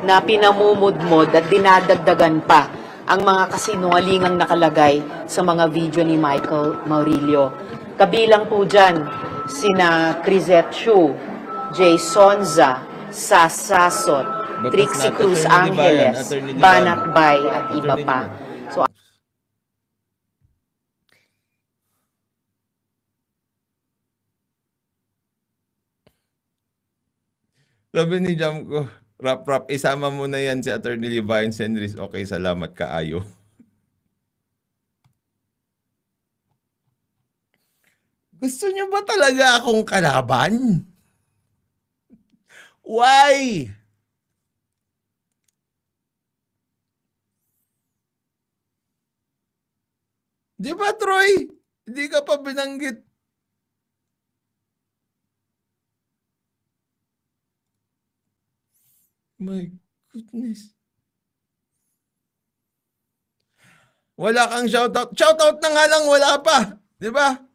na pinamumudmod at dinadagdagan pa ang mga kasinungalingang nakalagay sa mga video ni Michael Maurilio. Kabilang po dyan sina Crisette Chu, Jay Sonza, Sasasot, Trixie Cruz Angeles, Banat Bay at iba pa. So, sabi ni Jam ko, rap, isama mo na yan si Attorney Levi Senris. Okay, salamat kaayo. Gusto niyo ba talaga akong kalaban? Why? Di ba, Troy? Hindi ka pa binanggit. My goodness. Wala kang shoutout. Shoutout na nga lang, wala pa. Di ba?